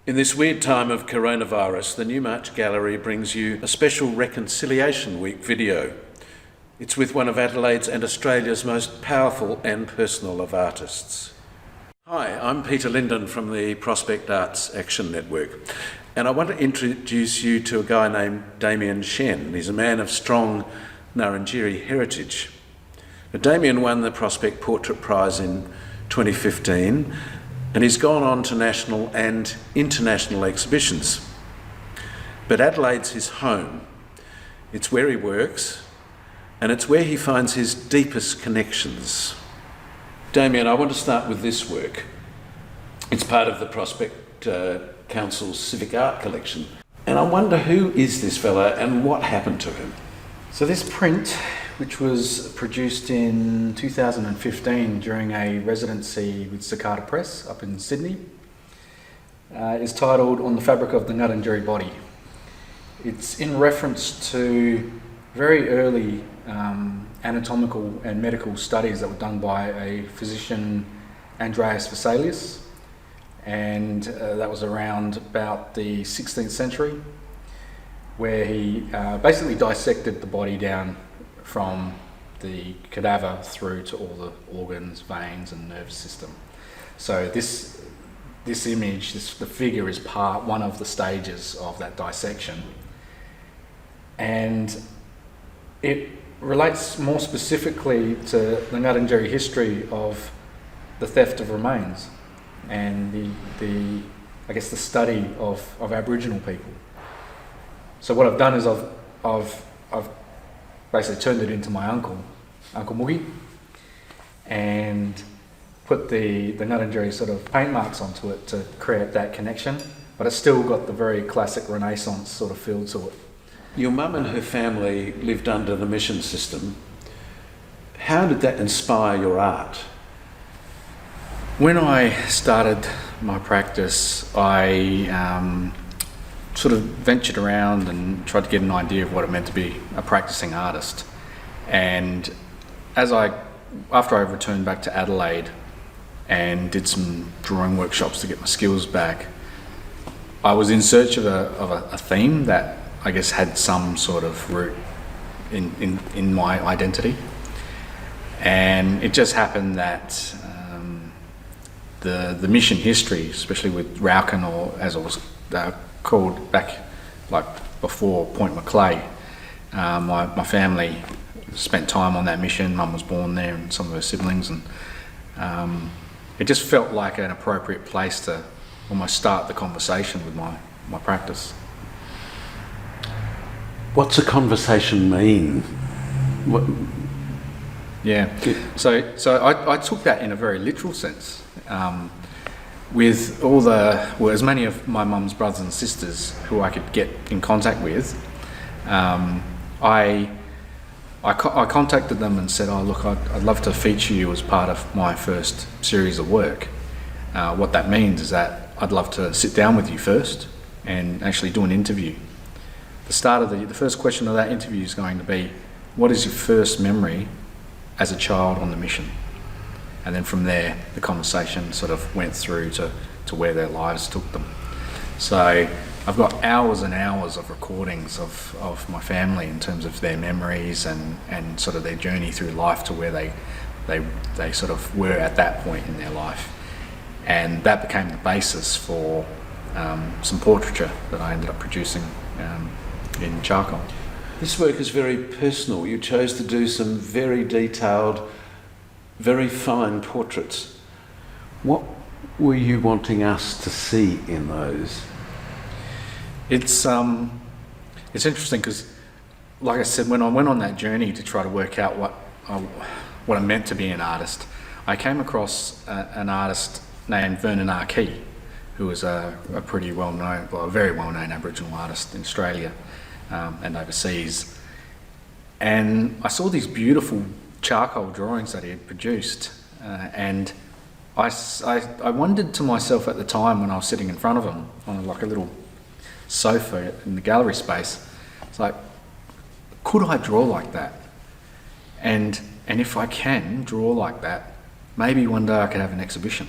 In this weird time of coronavirus, the Newmarch Gallery brings you a special Reconciliation Week video. It's with one of Adelaide's and Australia's most powerful and personal of artists. Hi, I'm Peter Linden from the Prospect Arts Action Network, and I want to introduce you to a guy named Damien Shen. He's a man of strong Ngarrindjeri heritage. Now, Damien won the Prospect Portrait Prize in 2015, and he's gone on to national and international exhibitions. But Adelaide's his home. It's where he works, and it's where he finds his deepest connections. Damien, I want to start with this work. It's part of the Prospect Council's Civic Art Collection. And I wonder, who is this fella and what happened to him? So this print, which was produced in 2015 during a residency with Cicada Press up in Sydney, is titled On the Fabric of the Ngarrindjeri Body. It's in reference to very early anatomical and medical studies that were done by a physician, Andreas Vesalius, and that was around about the 16th century, where he basically dissected the body down from the cadaver through to all the organs, veins and nervous system. So this image, the figure, is one of the stages of that dissection, and it relates more specifically to the Ngarrindjeri history of the theft of remains and the study of Aboriginal people. So what I've done is I've basically turned it into my Uncle Moogie, and put the Ngarrindjeri sort of paint marks onto it to create that connection, but it's still got the very classic Renaissance sort of feel to it. Your mum and her family lived under the mission system. How did that inspire your art? When I started my practice, I sort of ventured around and tried to get an idea of what it meant to be a practicing artist. And after I returned back to Adelaide and did some drawing workshops to get my skills back, I was in search of a theme that I guess had some sort of root in my identity. And it just happened that the mission history, especially with Rauken, or as it was called back like before Point Macleay, my family spent time on that mission. Mum was born there and some of her siblings, and it just felt like an appropriate place to almost start the conversation with my practice. What's a conversation mean? So I took that in a very literal sense. With as many of my mum's brothers and sisters who I could get in contact with, I contacted them and said, "Oh, look, I'd love to feature you as part of my first series of work." What that means is that I'd love to sit down with you first and actually do an interview. The first question of that interview is going to be, what is your first memory as a child on the mission? And then from there, the conversation sort of went through to where their lives took them. So I've got hours and hours of recordings of my family in terms of their memories and sort of their journey through life to where they sort of were at that point in their life. And that became the basis for some portraiture that I ended up producing in charcoal. This work is very personal. You chose to do some very detailed, very fine portraits. What were you wanting us to see in those? It's interesting because, like I said, when I went on that journey to try to work out what it meant to be an artist, I came across an artist named Vernon R. Key, who was a very well-known Aboriginal artist in Australia and overseas. And I saw these beautiful charcoal drawings that he had produced, and I wondered to myself at the time, when I was sitting in front of him on like a little sofa in the gallery space, it's like, could I draw like that? And if I can draw like that, maybe one day I could have an exhibition.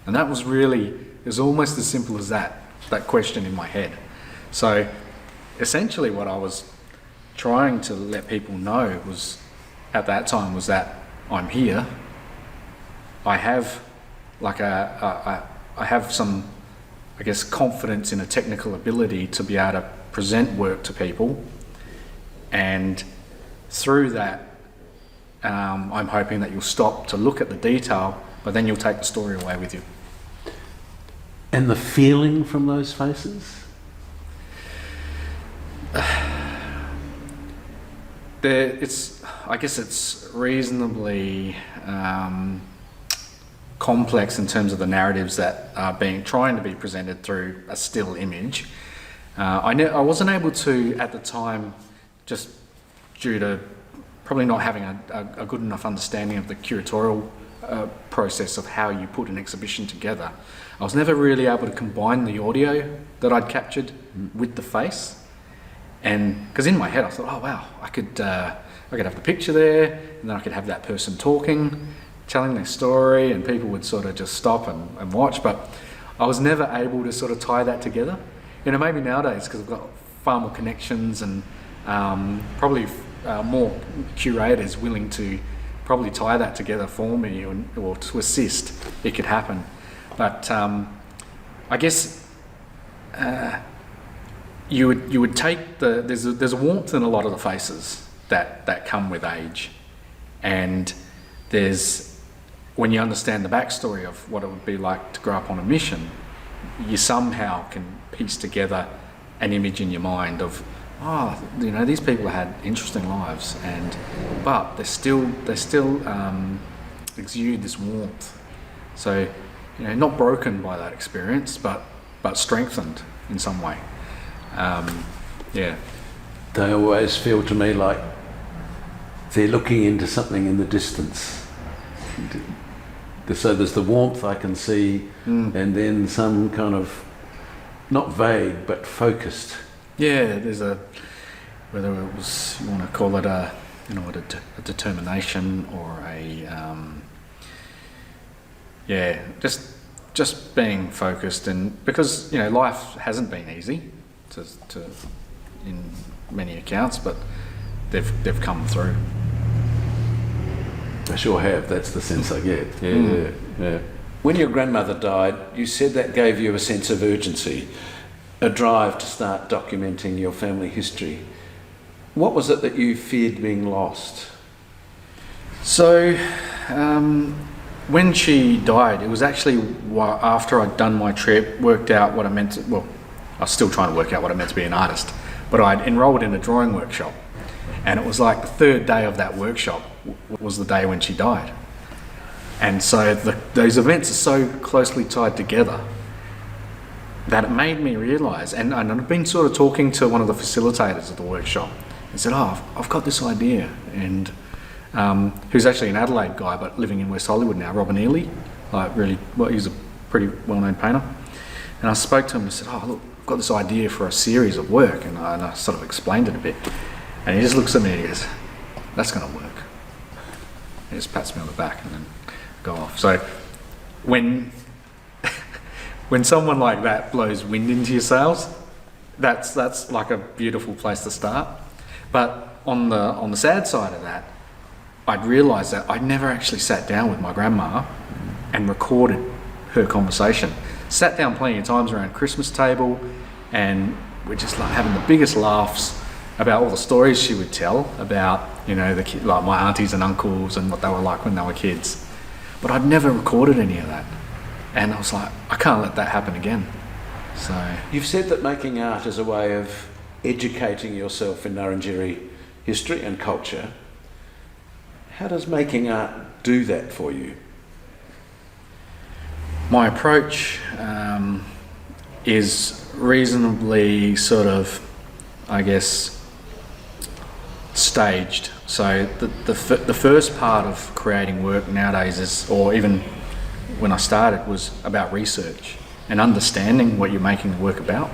And that was really, it was almost as simple as that. question in my head. So essentially what I was trying to let people know was, at that time, was that I'm here. I have I have some, I guess, confidence in a technical ability to be able to present work to people, and through that I'm hoping that you'll stop to look at the detail, but then you'll take the story away with you. And the feeling from those faces? I guess it's reasonably complex in terms of the narratives that are trying to be presented through a still image. I wasn't able to at the time, just due to probably not having a good enough understanding of the curatorial process of how you put an exhibition together. I was never really able to combine the audio that I'd captured with the face. And because in my head I thought, oh wow, I could have the picture there, and then I could have that person talking, telling their story, and people would sort of just stop and watch. But I was never able to sort of tie that together. You know, maybe nowadays, because I've got far more connections and probably more curators willing to probably tie that together for me or to assist, it could happen. But I guess you would take there's a warmth in a lot of the faces that come with age, and when you understand the backstory of what it would be like to grow up on a mission, you somehow can piece together an image in your mind of, these people had interesting lives, but they still exude this warmth. So, not broken by that experience, but strengthened in some way. They always feel to me like they're looking into something in the distance. So there's the warmth I can see, and then some kind of, not vague, but focused. Yeah, there's whether it was, you want to call it a determination or just being focused, and because life hasn't been easy to in many accounts, but they've come through. I sure have. That's the sense I get. Yeah. When your grandmother died, you said that gave you a sense of urgency, a drive to start documenting your family history. What was it that you feared being lost? So, when she died, it was actually after I'd done my trip, worked out what I meant to, I was still trying to work out what it meant to be an artist, but I'd enrolled in a drawing workshop, and it was like the third day of that workshop was the day when she died. And so those events are so closely tied together that it made me realise, and I've been sort of talking to one of the facilitators of the workshop and said, I've got this idea, and who's actually an Adelaide guy but living in West Hollywood now, Robin Ely, he's a pretty well-known painter. And I spoke to him and said, look, I've got this idea for a series of work, and I sort of explained it a bit. And he just looks at me and he goes, that's going to work. He just pats me on the back and then go off. So when someone like that blows wind into your sails, that's like a beautiful place to start. But on the sad side of that, I'd realised that I'd never actually sat down with my grandma and recorded her conversation. Sat down plenty of times around Christmas table, and we're just like having the biggest laughs about all the stories she would tell about, like my aunties and uncles and what they were like when they were kids. But I'd never recorded any of that. And I was like, I can't let that happen again. So you've said that making art is a way of educating yourself in Nurrungiri history and culture. How does making art do that for you? My approach is reasonably sort of, I guess, staged. So the first part of creating work nowadays is, or even when I started, was about research and understanding what you're making the work about.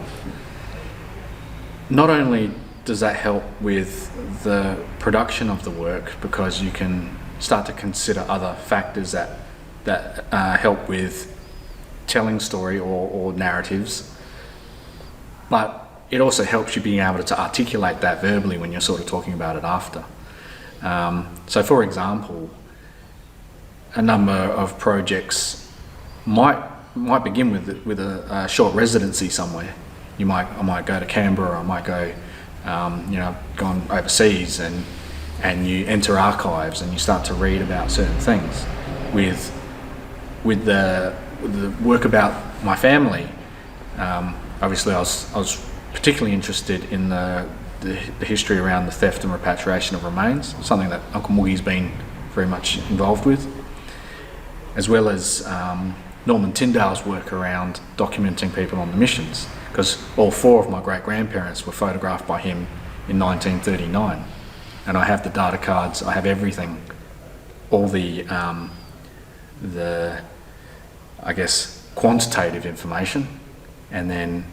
Not only does that help with the production of the work, because you can start to consider other factors that help with telling story or narratives, but it also helps you being able to articulate that verbally when you're sort of talking about it after. So for example, a number of projects might begin with a short residency somewhere. I might go to Canberra, I might go, gone overseas, and you enter archives and you start to read about certain things. With the work about my family, obviously I was particularly interested in the history around the theft and repatriation of remains, something that Uncle Moogie's been very much involved with, as well as Norman Tyndale's work around documenting people on the missions, because all 4 of my great-grandparents were photographed by him in 1939, and I have the data cards, I have everything, all the I guess quantitative information, and then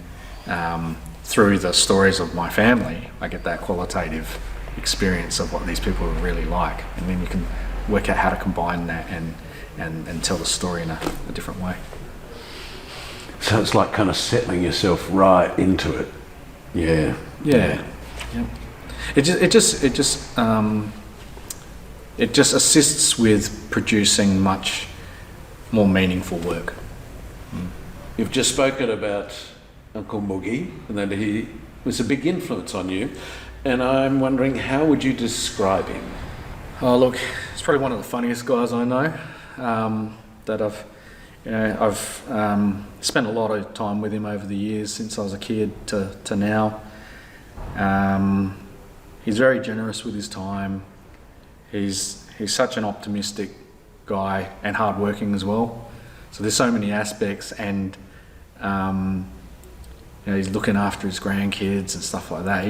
through the stories of my family I get that qualitative experience of what these people are really like, and then you can work out how to combine that and tell the story in a different way. So it's like kind of settling yourself right into it. Yeah. Yeah. It just assists with producing much more meaningful work. You've just spoken about Uncle Moogie and that he was a big influence on you, and I'm wondering, how would you describe him? Oh look, he's probably one of the funniest guys I know. That I've spent a lot of time with him over the years, since I was a kid to now. He's very generous with his time. He's such an optimistic guy and hardworking as well. So there's so many aspects, and he's looking after his grandkids and stuff like that.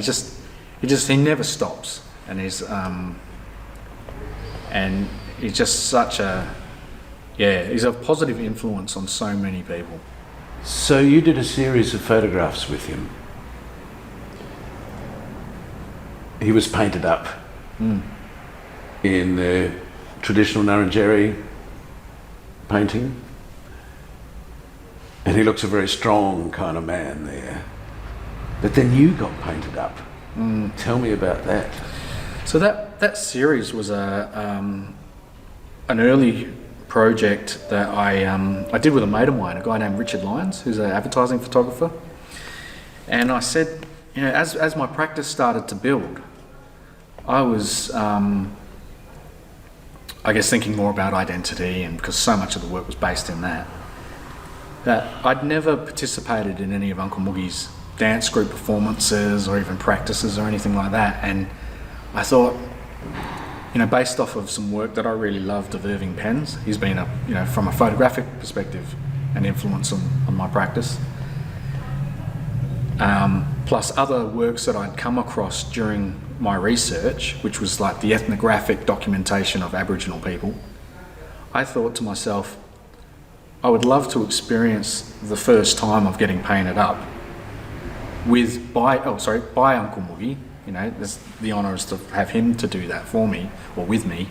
He never stops, and he's just such a he's a positive influence on so many people. So you did a series of photographs with him. He was painted up in the traditional Nurrunjeri painting, and he looks a very strong kind of man there. But then you got painted up. Tell me about that. So that series was an early project that I did with a mate of mine, a guy named Richard Lyons, who's an advertising photographer. And I said, as my practice started to build, I was, I guess, thinking more about identity, and because so much of the work was based in that I'd never participated in any of Uncle Moogie's dance group performances or even practices or anything like that. And I thought, based off of some work that I really loved of Irving Penn's, he's been from a photographic perspective, an influence on my practice. Plus other works that I'd come across during my research, which was like the ethnographic documentation of Aboriginal people. I thought to myself, I would love to experience the first time of getting painted up by Uncle Moogie. The honour is to have him to do that for me, or with me,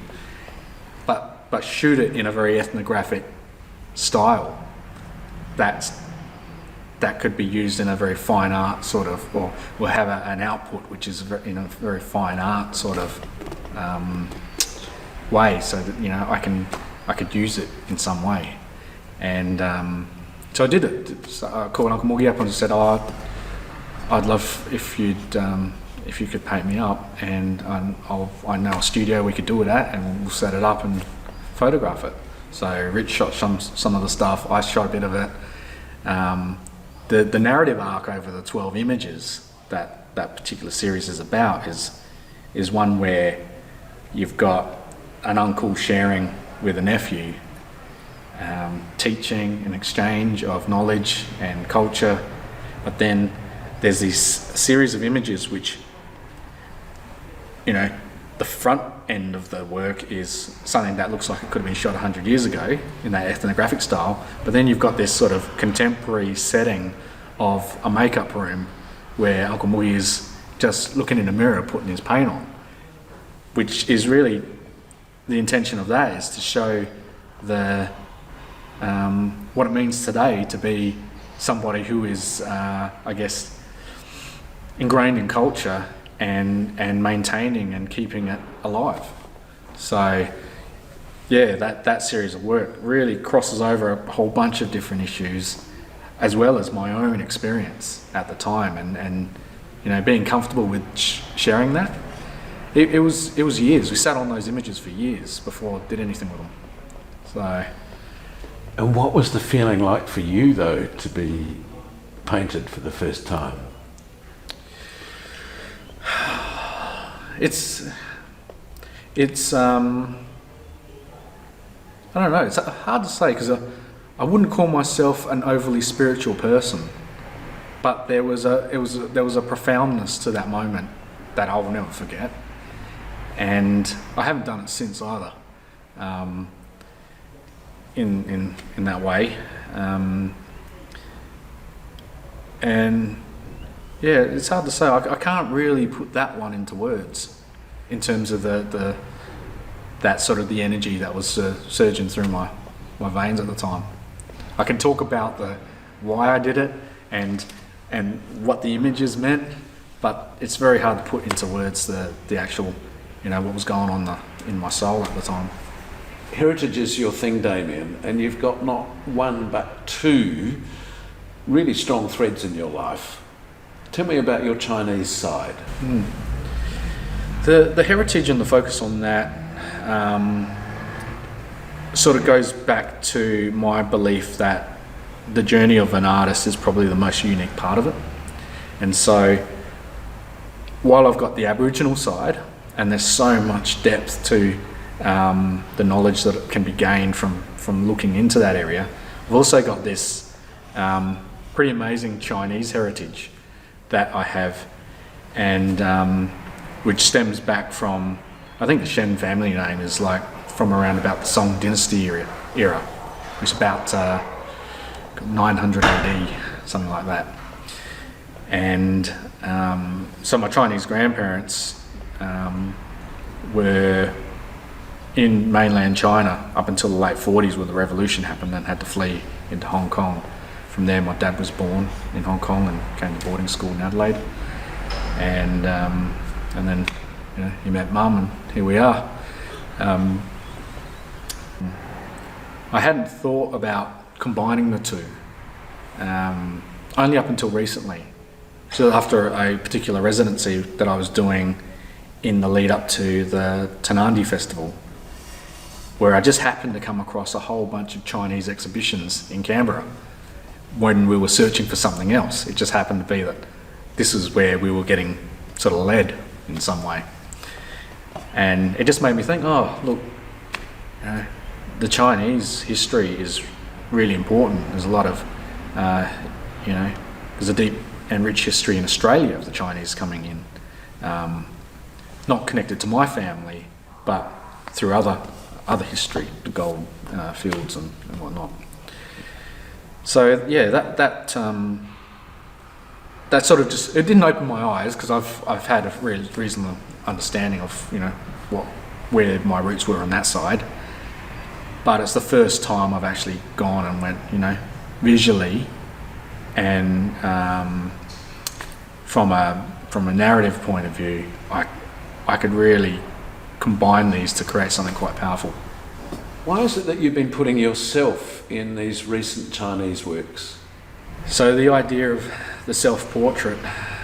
but shoot it in a very ethnographic style that could be used in a very fine art sort of, or have an output which is in a very fine art sort of way, so that I could use it in some way. And so I did it. So I called Uncle Moogie up and said, I'd love if you could paint me up, and I know a studio we could do it at, and we'll set it up and photograph it. So Rich shot some of the stuff, I shot a bit of it. The narrative arc over the 12 images that particular series is about is one where you've got an uncle sharing with a nephew, teaching an exchange of knowledge and culture, but then there's this series of images which, the front end of the work is something that looks like it could have been shot 100 years ago in that ethnographic style, but then you've got this sort of contemporary setting of a makeup room where Uncle Moogie is just looking in a mirror putting his paint on, which is really the intention of that, is to show what it means today to be somebody who is, I guess, ingrained in culture and maintaining and keeping it alive. So yeah, that series of work really crosses over a whole bunch of different issues, as well as my own experience at the time, and you know, being comfortable with sharing that. It was years. We sat on those images for years before I did anything with them. So. And what was the feeling like for you, though, to be painted for the first time? It's I don't know. It's hard to say, because I wouldn't call myself an overly spiritual person, but there was a profoundness to that moment that I'll never forget, and I haven't done it since either. In that way, and yeah, it's hard to say. I can't really put that one into words in terms of that sort of the energy that was surging through my veins at the time. I can talk about the why I did it and what the images meant, but it's very hard to put into words the actual, you know, what was going on in my soul at the time. Heritage is your thing, Damien, and you've got not one but two really strong threads in your life. Tell me about your Chinese side. The heritage and the focus on that sort of goes back to my belief that the journey of an artist is probably the most unique part of it. And so while I've got the Aboriginal side, and there's so much depth to the knowledge that can be gained from looking into that area, I've also got this pretty amazing Chinese heritage that I have, and which stems back from, I think the Shen family name is like from around about the Song Dynasty era, which is about 900 AD, something like that. And so my Chinese grandparents were in mainland China up until the late 40s, where the revolution happened, and had to flee into Hong Kong. From there, my dad was born in Hong Kong and came to boarding school in Adelaide, and then, you know, he met Mum, and here we are. I hadn't thought about combining the two, only up until recently. So after a particular residency that I was doing in the lead up to the Tanandi Festival, where I just happened to come across a whole bunch of Chinese exhibitions in Canberra when we were searching for something else. It just happened to be that this is where we were getting sort of led in some way. And it just made me think, oh, look, you know, the Chinese history is really important. There's a lot of, you know, there's a deep and rich history in Australia of the Chinese coming in, not connected to my family, but through other history, the gold fields and whatnot. So yeah, that sort of just, it didn't open my eyes, because I've had a reasonable understanding of, you know, where my roots were on that side. But it's the first time I've actually gone and went, you know, visually, and from a narrative point of view, I could really combine these to create something quite powerful. Why is it that you've been putting yourself in these recent Chinese works? So the idea of the self-portrait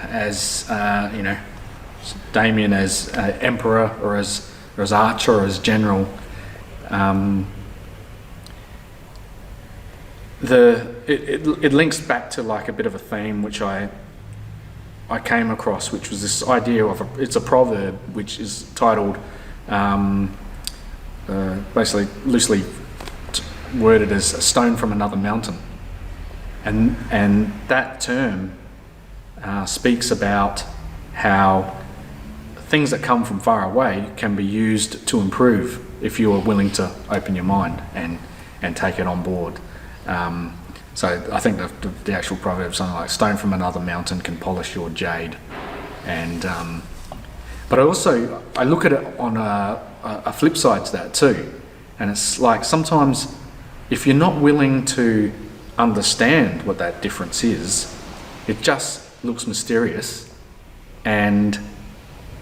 as, you know, Damien as emperor, or as archer, or as general, it links back to like a bit of a theme which I came across, which was this idea of it's a proverb which is titled, basically loosely worded as a stone from another mountain, and that term speaks about how things that come from far away can be used to improve if you are willing to open your mind and take it on board. So I think the actual proverb is something like, stone from another mountain can polish your jade. And but I look at it on a flip side to that too. And it's like, sometimes if you're not willing to understand what that difference is, it just looks mysterious, and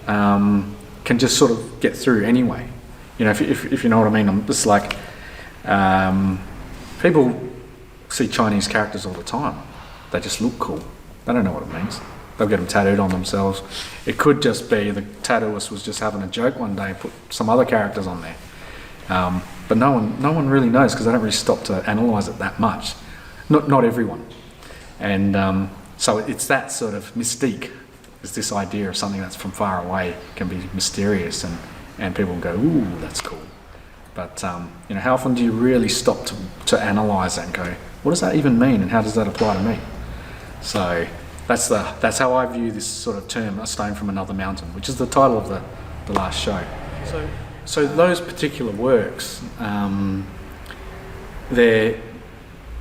can just sort of get through anyway. You know, if you know what I mean. I'm just like, people see Chinese characters all the time. They just look cool. They don't know what it means. They'll get them tattooed on themselves. It could just be the tattooist was just having a joke one day and put some other characters on there. But no one really knows, because they don't really stop to analyse it that much. Not everyone. And so it's that sort of mystique. It's this idea of something that's from far away can be mysterious, and people go, ooh, that's cool. But you know, how often do you really stop to analyse that and go, what does that even mean, and how does that apply to me? So that's how I view this sort of term, a stone from another mountain, which is the title of the last show. So those particular works,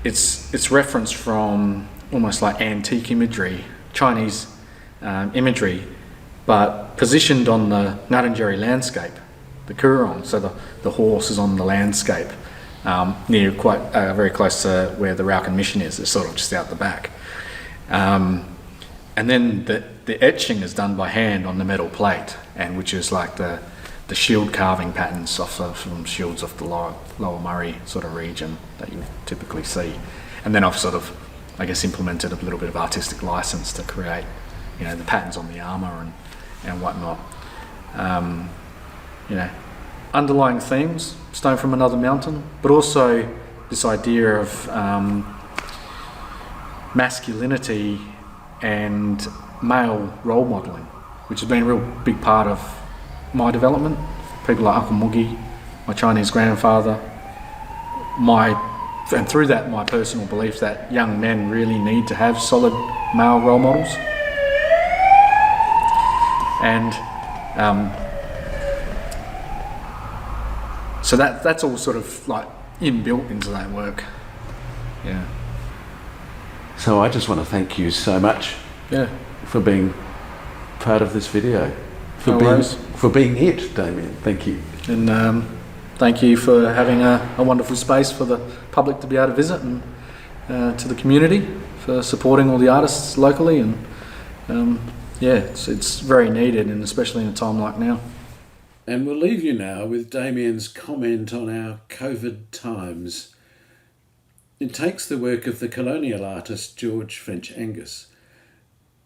it's referenced from almost like antique imagery, Chinese imagery, but positioned on the Ngarrindjeri landscape, the Coorong. So the horse is on the landscape, near very close to where the Raukan mission is. It's sort of just out the back. And then the etching is done by hand on the metal plate, and which is like the shield carving patterns from shields of the lower Murray sort of region that you typically see. And then I've sort of, I guess, implemented a little bit of artistic license to create, you know, the patterns on the armour and whatnot. You know, underlying themes, stone from another mountain, but also this idea of masculinity and male role modelling, which has been a real big part of my development. People like Uncle Moogie, my Chinese grandfather, and through that my personal belief that young men really need to have solid male role models. And so that's all sort of like inbuilt into that work. Yeah. So I just want to thank you so much for being part of this video. For being it, Damien. Thank you. And thank you for having a wonderful space for the public to be able to visit, and to the community for supporting all the artists locally. And it's very needed, and especially in a time like now. And we'll leave you now with Damien's comment on our COVID times. It takes the work of the colonial artist George French Angus,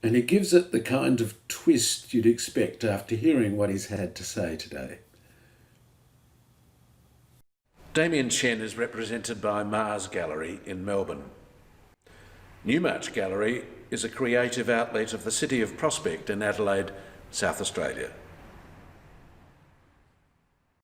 and he gives it the kind of twist you'd expect after hearing what he's had to say today. Damien Shen is represented by Newmarch Gallery in Melbourne. Newmarch Gallery is a creative outlet of the City of Prospect in Adelaide, South Australia.